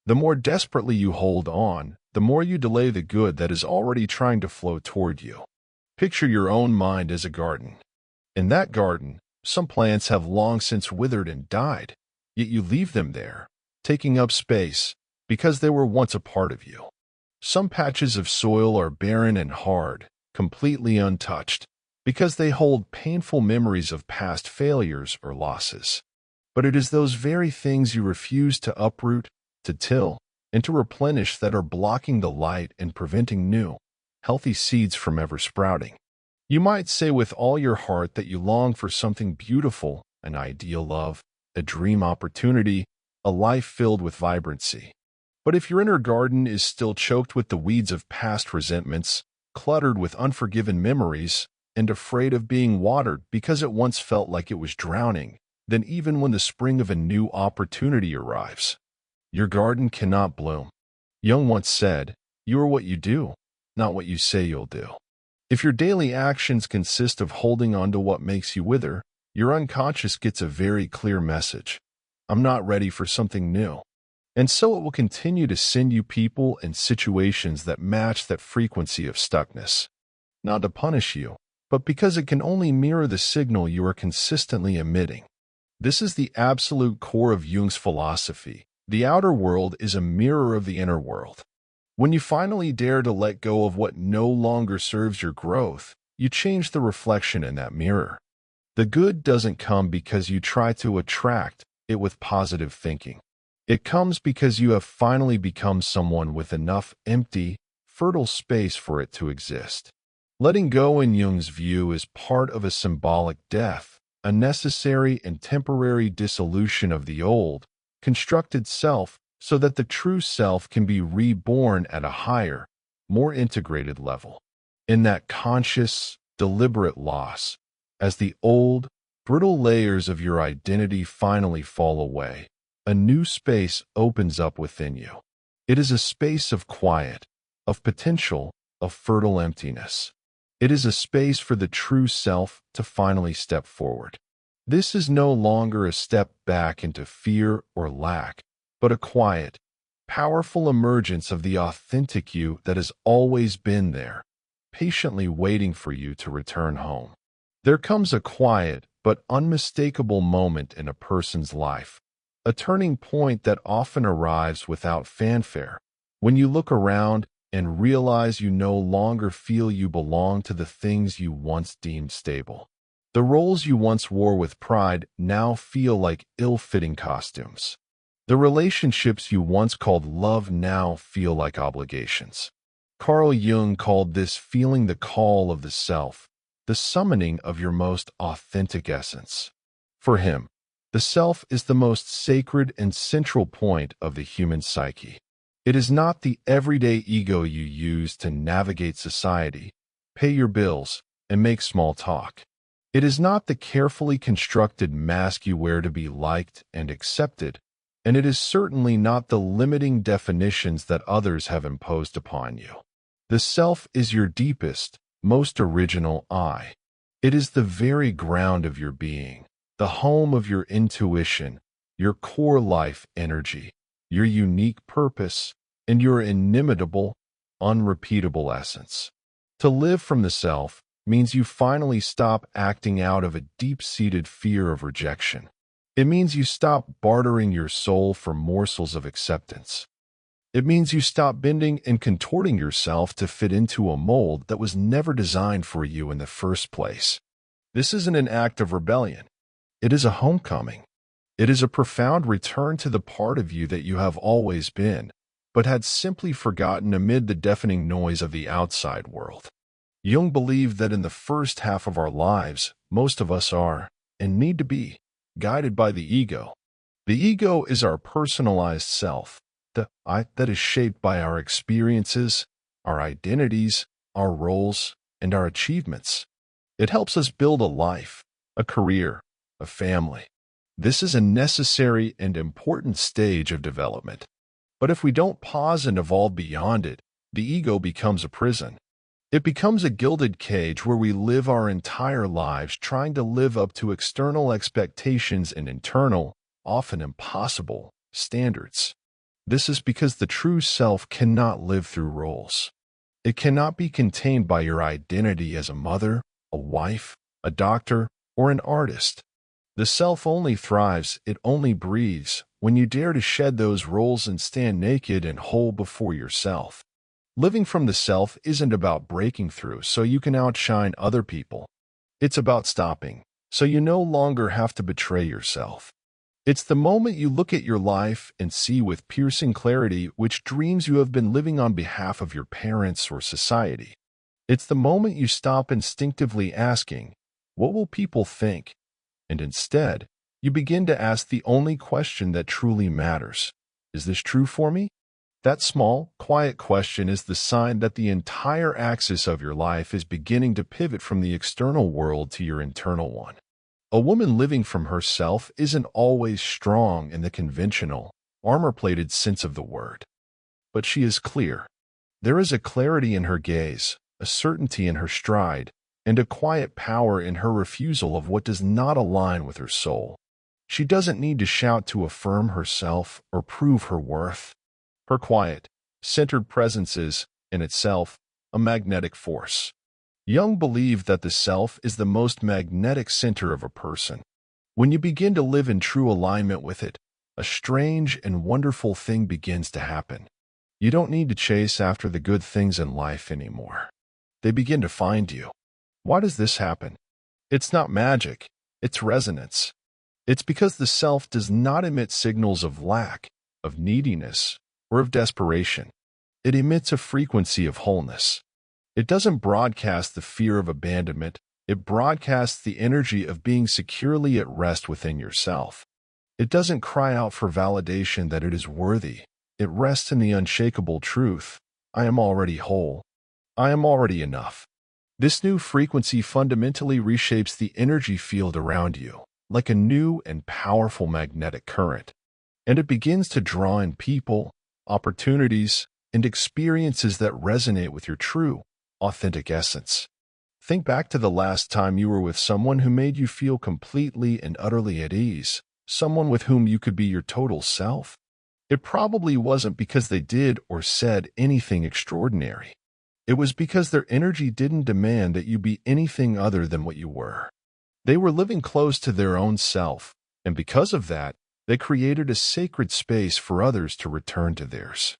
The more desperately you hold on, the more you delay the good that is already trying to flow toward you. Picture your own mind as a garden. In that garden, some plants have long since withered and died, yet you leave them there, taking up space, because they were once a part of you. Some patches of soil are barren and hard, completely untouched, because they hold painful memories of past failures or losses. But it is those very things you refuse to uproot, to till, and to replenish that are blocking the light and preventing new, healthy seeds from ever sprouting. You might say with all your heart that you long for something beautiful, an ideal love, a dream opportunity, a life filled with vibrancy. But if your inner garden is still choked with the weeds of past resentments, cluttered with unforgiven memories, and afraid of being watered because it once felt like it was drowning, then even when the spring of a new opportunity arrives, your garden cannot bloom. Jung once said, "You are what you do, not what you say you'll do." If your daily actions consist of holding on to what makes you wither, your unconscious gets a very clear message. I'm not ready for something new. And so it will continue to send you people and situations that match that frequency of stuckness. Not to punish you, but because it can only mirror the signal you are consistently emitting. This is the absolute core of Jung's philosophy. The outer world is a mirror of the inner world. When you finally dare to let go of what no longer serves your growth, you change the reflection in that mirror. The good doesn't come because you try to attract it with positive thinking. It comes because you have finally become someone with enough empty, fertile space for it to exist. Letting go in Jung's view is part of a symbolic death, a necessary and temporary dissolution of the old, constructed self so that the true self can be reborn at a higher, more integrated level. In that conscious, deliberate loss, as the old, brittle layers of your identity finally fall away, a new space opens up within you. It is a space of quiet, of potential, of fertile emptiness. It is a space for the true self to finally step forward. This is no longer a step back into fear or lack, but a quiet, powerful emergence of the authentic you that has always been there, patiently waiting for you to return home. There comes a quiet but unmistakable moment in a person's life, a turning point that often arrives without fanfare, when you look around and realize you no longer feel you belong to the things you once deemed stable. The roles you once wore with pride now feel like ill-fitting costumes. The relationships you once called love now feel like obligations. Carl Jung called this feeling the call of the self, the summoning of your most authentic essence. For him, the self is the most sacred and central point of the human psyche. It is not the everyday ego you use to navigate society, pay your bills, and make small talk. It is not the carefully constructed mask you wear to be liked and accepted, and it is certainly not the limiting definitions that others have imposed upon you. The self is your deepest, most original I. It is the very ground of your being, the home of your intuition, your core life energy, your unique purpose, and your inimitable, unrepeatable essence. To live from the self means you finally stop acting out of a deep-seated fear of rejection. It means you stop bartering your soul for morsels of acceptance. It means you stop bending and contorting yourself to fit into a mold that was never designed for you in the first place. This isn't an act of rebellion. It is a homecoming. It is a profound return to the part of you that you have always been, but had simply forgotten amid the deafening noise of the outside world. Jung believed that in the first half of our lives, most of us are, and need to be, guided by the ego. The ego is our personalized self, the I that is shaped by our experiences, our identities, our roles, and our achievements. It helps us build a life, a career, a family. This is a necessary and important stage of development. But if we don't pause and evolve beyond it, the ego becomes a prison. It becomes a gilded cage where we live our entire lives trying to live up to external expectations and internal, often impossible, standards. This is because the true self cannot live through roles. It cannot be contained by your identity as a mother, a wife, a doctor, or an artist. The self only thrives, it only breathes, when you dare to shed those roles and stand naked and whole before yourself. Living from the self isn't about breaking through so you can outshine other people. It's about stopping, so you no longer have to betray yourself. It's the moment you look at your life and see with piercing clarity which dreams you have been living on behalf of your parents or society. It's the moment you stop instinctively asking, "What will people think?" And instead, you begin to ask the only question that truly matters. Is this true for me? That small, quiet question is the sign that the entire axis of your life is beginning to pivot from the external world to your internal one. A woman living from herself isn't always strong in the conventional, armor-plated sense of the word. But she is clear. There is a clarity in her gaze, a certainty in her stride, and a quiet power in her refusal of what does not align with her soul. She doesn't need to shout to affirm herself or prove her worth. Her quiet, centered presence is, in itself, a magnetic force. Jung believed that the self is the most magnetic center of a person. When you begin to live in true alignment with it, a strange and wonderful thing begins to happen. You don't need to chase after the good things in life anymore. They begin to find you. Why does this happen? It's not magic, it's resonance. It's because the self does not emit signals of lack, of neediness, or of desperation. It emits a frequency of wholeness. It doesn't broadcast the fear of abandonment, it broadcasts the energy of being securely at rest within yourself. It doesn't cry out for validation that it is worthy. It rests in the unshakable truth, I am already whole. I am already enough. This new frequency fundamentally reshapes the energy field around you, like a new and powerful magnetic current. And it begins to draw in people, opportunities, and experiences that resonate with your true, authentic essence. Think back to the last time you were with someone who made you feel completely and utterly at ease, someone with whom you could be your total self. It probably wasn't because they did or said anything extraordinary. It was because their energy didn't demand that you be anything other than what you were. They were living close to their own self, and because of that, they created a sacred space for others to return to theirs.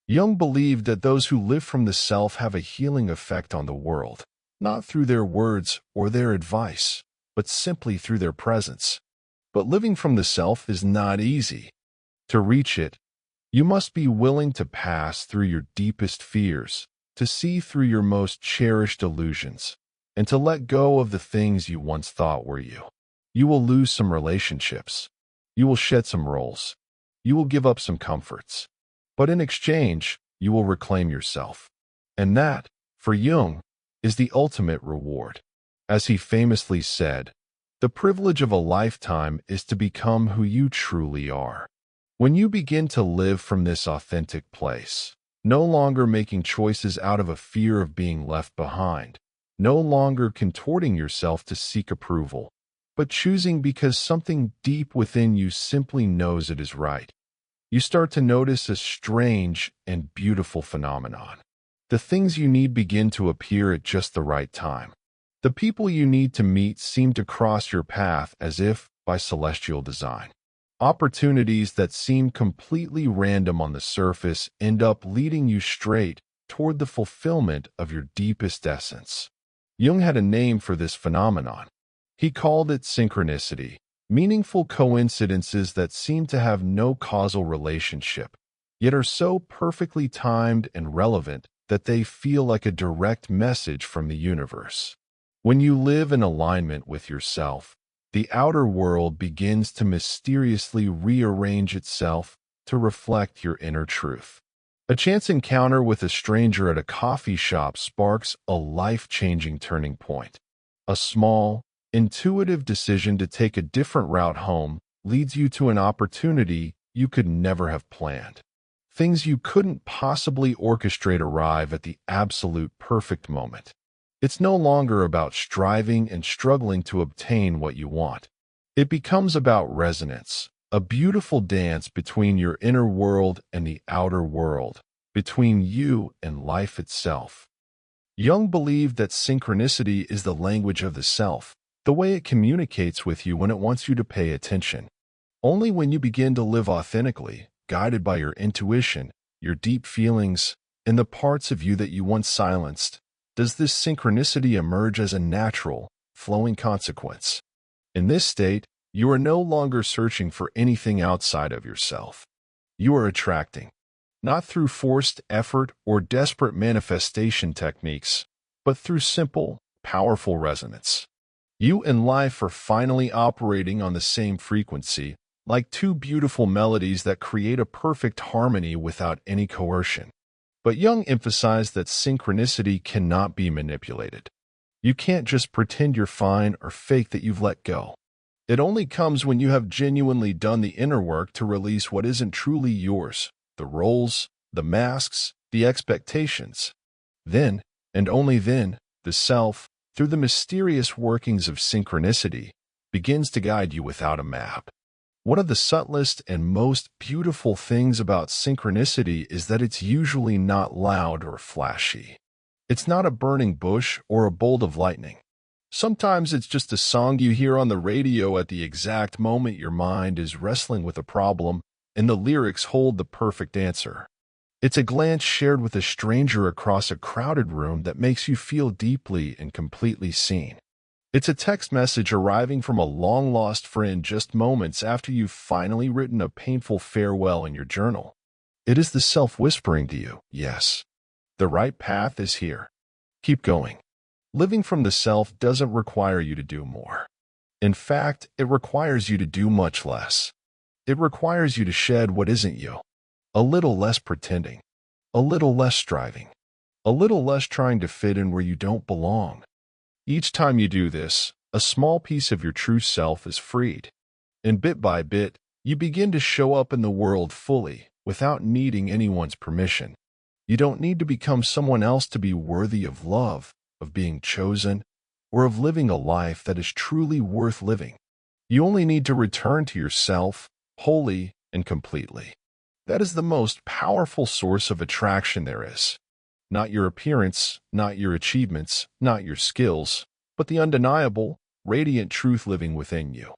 Jung believed that those who live from the self have a healing effect on the world, not through their words or their advice, but simply through their presence. But living from the self is not easy. To reach it, you must be willing to pass through your deepest fears, to see through your most cherished illusions, and to let go of the things you once thought were you. You will lose some relationships. You will shed some roles. You will give up some comforts. But in exchange, you will reclaim yourself. And that, for Jung, is the ultimate reward. As he famously said, the privilege of a lifetime is to become who you truly are. When you begin to live from this authentic place, no longer making choices out of a fear of being left behind, no longer contorting yourself to seek approval, but choosing because something deep within you simply knows it is right, you start to notice a strange and beautiful phenomenon. The things you need begin to appear at just the right time. The people you need to meet seem to cross your path as if by celestial design. Opportunities that seem completely random on the surface end up leading you straight toward the fulfillment of your deepest essence. Jung had a name for this phenomenon. He called it synchronicity, meaningful coincidences that seem to have no causal relationship, yet are so perfectly timed and relevant that they feel like a direct message from the universe. When you live in alignment with yourself, the outer world begins to mysteriously rearrange itself to reflect your inner truth. A chance encounter with a stranger at a coffee shop sparks a life-changing turning point. A small, intuitive decision to take a different route home leads you to an opportunity you could never have planned. Things you couldn't possibly orchestrate arrive at the absolute perfect moment. It's no longer about striving and struggling to obtain what you want. It becomes about resonance, a beautiful dance between your inner world and the outer world, between you and life itself. Jung believed that synchronicity is the language of the self, the way it communicates with you when it wants you to pay attention. Only when you begin to live authentically, guided by your intuition, your deep feelings, and the parts of you that you once silenced, does this synchronicity emerge as a natural, flowing consequence. In this state, you are no longer searching for anything outside of yourself. You are attracting, not through forced effort or desperate manifestation techniques, but through simple, powerful resonance. You and life are finally operating on the same frequency, like two beautiful melodies that create a perfect harmony without any coercion. But Jung emphasized that synchronicity cannot be manipulated. You can't just pretend you're fine or fake that you've let go. It only comes when you have genuinely done the inner work to release what isn't truly yours, the roles, the masks, the expectations. Then, and only then, the self, through the mysterious workings of synchronicity, begins to guide you without a map. One of the subtlest and most beautiful things about synchronicity is that it's usually not loud or flashy. It's not a burning bush or a bolt of lightning. Sometimes it's just a song you hear on the radio at the exact moment your mind is wrestling with a problem, and the lyrics hold the perfect answer. It's a glance shared with a stranger across a crowded room that makes you feel deeply and completely seen. It's a text message arriving from a long-lost friend just moments after you've finally written a painful farewell in your journal. It is the self whispering to you, yes, the right path is here. Keep going. Living from the self doesn't require you to do more. In fact, it requires you to do much less. It requires you to shed what isn't you. A little less pretending. A little less striving. A little less trying to fit in where you don't belong. Each time you do this, a small piece of your true self is freed. And bit by bit, you begin to show up in the world fully, without needing anyone's permission. You don't need to become someone else to be worthy of love, of being chosen, or of living a life that is truly worth living. You only need to return to yourself, wholly and completely. That is the most powerful source of attraction there is. Not your appearance, not your achievements, not your skills, but the undeniable, radiant truth living within you.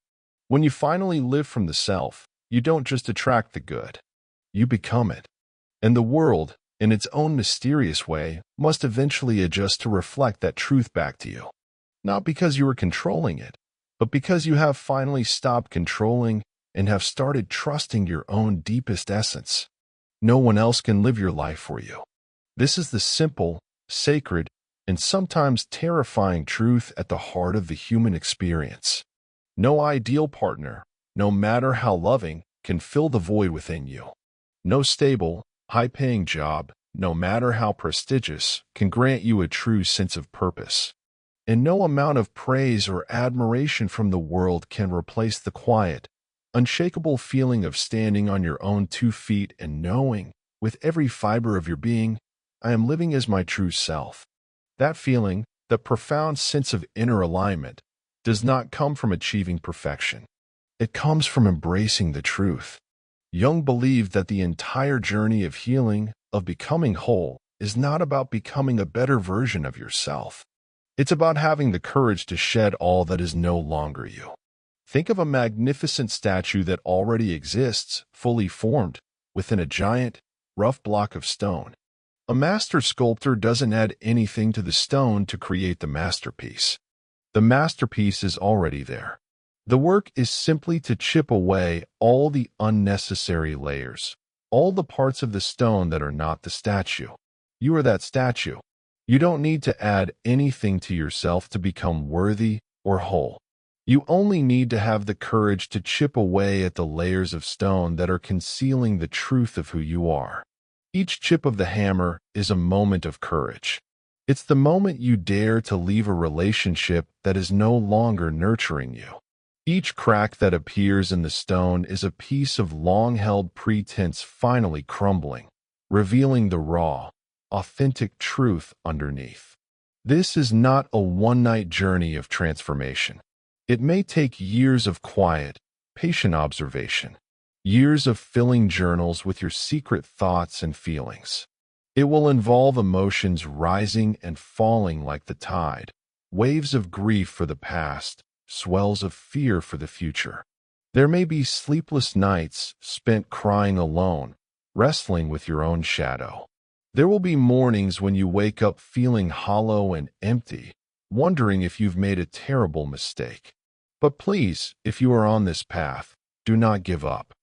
When you finally live from the self, you don't just attract the good. You become it. And the world, in its own mysterious way, must eventually adjust to reflect that truth back to you. Not because you are controlling it, but because you have finally stopped controlling and have started trusting your own deepest essence. No one else can live your life for you. This is the simple, sacred, and sometimes terrifying truth at the heart of the human experience. No ideal partner, no matter how loving, can fill the void within you. No stable, high-paying job, no matter how prestigious, can grant you a true sense of purpose. And no amount of praise or admiration from the world can replace the quiet, unshakable feeling of standing on your own 2 feet and knowing, with every fiber of your being, I am living as my true self. That feeling, the profound sense of inner alignment, does not come from achieving perfection. It comes from embracing the truth. Jung believed that the entire journey of healing, of becoming whole, is not about becoming a better version of yourself. It's about having the courage to shed all that is no longer you. Think of a magnificent statue that already exists, fully formed, within a giant, rough block of stone. A master sculptor doesn't add anything to the stone to create the masterpiece. The masterpiece is already there. The work is simply to chip away all the unnecessary layers, all the parts of the stone that are not the statue. You are that statue. You don't need to add anything to yourself to become worthy or whole. You only need to have the courage to chip away at the layers of stone that are concealing the truth of who you are. Each chip of the hammer is a moment of courage. It's the moment you dare to leave a relationship that is no longer nurturing you. Each crack that appears in the stone is a piece of long-held pretense finally crumbling, revealing the raw, authentic truth underneath. This is not a one-night journey of transformation. It may take years of quiet, patient observation, years of filling journals with your secret thoughts and feelings. It will involve emotions rising and falling like the tide, waves of grief for the past, swells of fear for the future. There may be sleepless nights spent crying alone, wrestling with your own shadow. There will be mornings when you wake up feeling hollow and empty, wondering if you've made a terrible mistake. But please, if you are on this path, do not give up.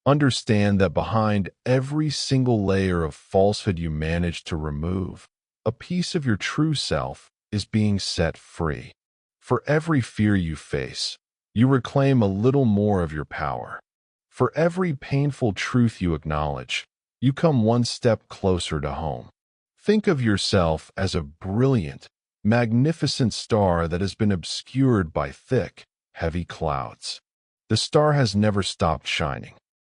Understand that behind every single layer of falsehood you manage to remove, a piece of your true self is being set free. For every fear you face, you reclaim a little more of your power. For every painful truth you acknowledge, you come one step closer to home. Think of yourself as a brilliant, magnificent star that has been obscured by thick, heavy clouds. The star has never stopped shining.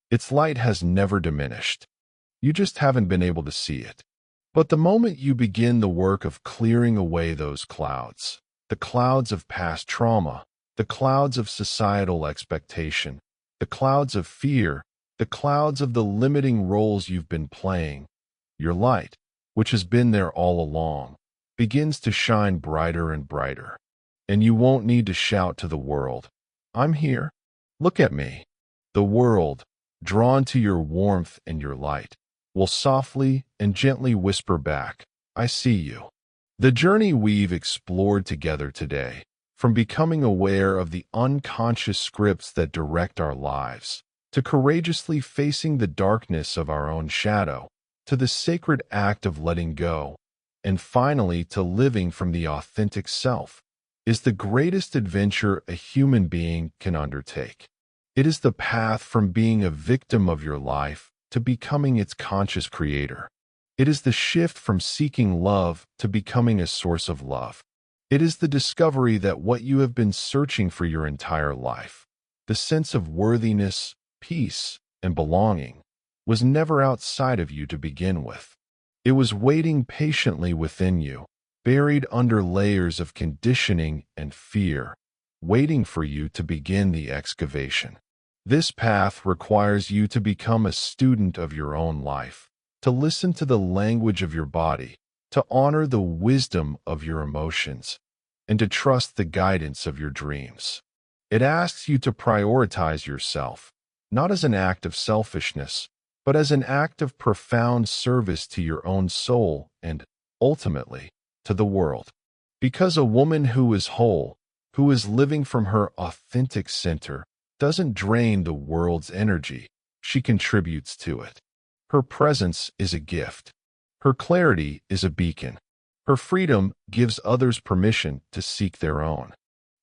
Its light has never diminished. You just haven't been able to see it. But the moment you begin the work of clearing away those clouds, the clouds of past trauma, the clouds of societal expectation, the clouds of fear, the clouds of the limiting roles you've been playing, your light, which has been there all along, begins to shine brighter and brighter. And you won't need to shout to the world, "I'm here. Look at me." The world, drawn to your warmth and your light, will softly and gently whisper back, "I see you." The journey we've explored together today, from becoming aware of the unconscious scripts that direct our lives, to courageously facing the darkness of our own shadow, to the sacred act of letting go, and finally to living from the authentic self, is the greatest adventure a human being can undertake. It is the path from being a victim of your life to becoming its conscious creator. It is the shift from seeking love to becoming a source of love. It is the discovery that what you have been searching for your entire life, the sense of worthiness, peace, and belonging, was never outside of you to begin with. It was waiting patiently within you, buried under layers of conditioning and fear, waiting for you to begin the excavation. This path requires you to become a student of your own life, to listen to the language of your body, to honor the wisdom of your emotions, and to trust the guidance of your dreams. It asks you to prioritize yourself, not as an act of selfishness, but as an act of profound service to your own soul and, ultimately, to the world. Because a woman who is whole, who is living from her authentic center, doesn't drain the world's energy, she contributes to it. Her presence is a gift. Her clarity is a beacon. Her freedom gives others permission to seek their own.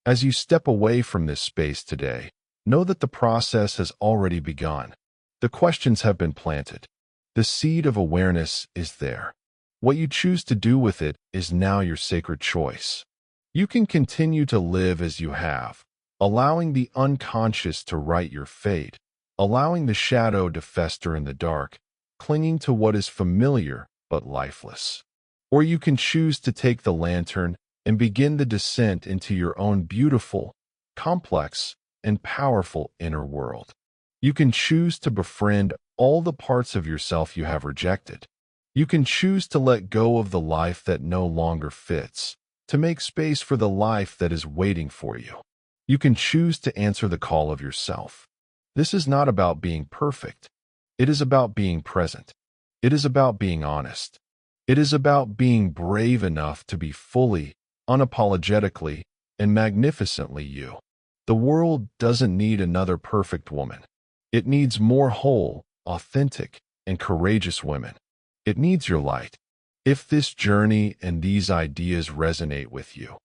As you step away from this space today, know that the process has already begun. The questions have been planted. The seed of awareness is there. What you choose to do with it is now your sacred choice. You can continue to live as you have, allowing the unconscious to write your fate, allowing the shadow to fester in the dark, clinging to what is familiar but lifeless. Or you can choose to take the lantern and begin the descent into your own beautiful, complex, and powerful inner world. You can choose to befriend all the parts of yourself you have rejected. You can choose to let go of the life that no longer fits, to make space for the life that is waiting for you. You can choose to answer the call of yourself. This is not about being perfect. It is about being present. It is about being honest. It is about being brave enough to be fully, unapologetically, and magnificently you. The world doesn't need another perfect woman. It needs more whole, authentic, and courageous women. It needs your light. If this journey and these ideas resonate with you,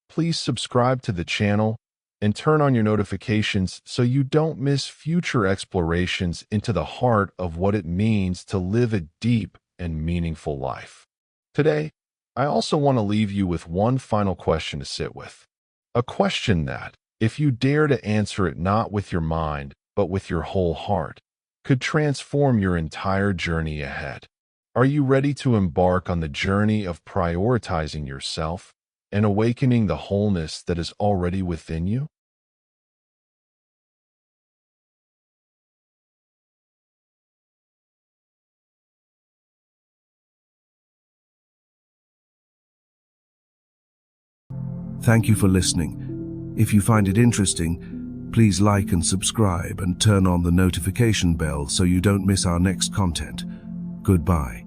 please subscribe to the channel and turn on your notifications so you don't miss future explorations into the heart of what it means to live a deep and meaningful life. Today, I also want to leave you with one final question to sit with. A question that, if you dare to answer it not with your mind, but with your whole heart, could transform your entire journey ahead. Are you ready to embark on the journey of prioritizing yourself and awakening the wholeness that is already within you? Thank you for listening. If you find it interesting, please like and subscribe and turn on the notification bell so you don't miss our next content. Goodbye.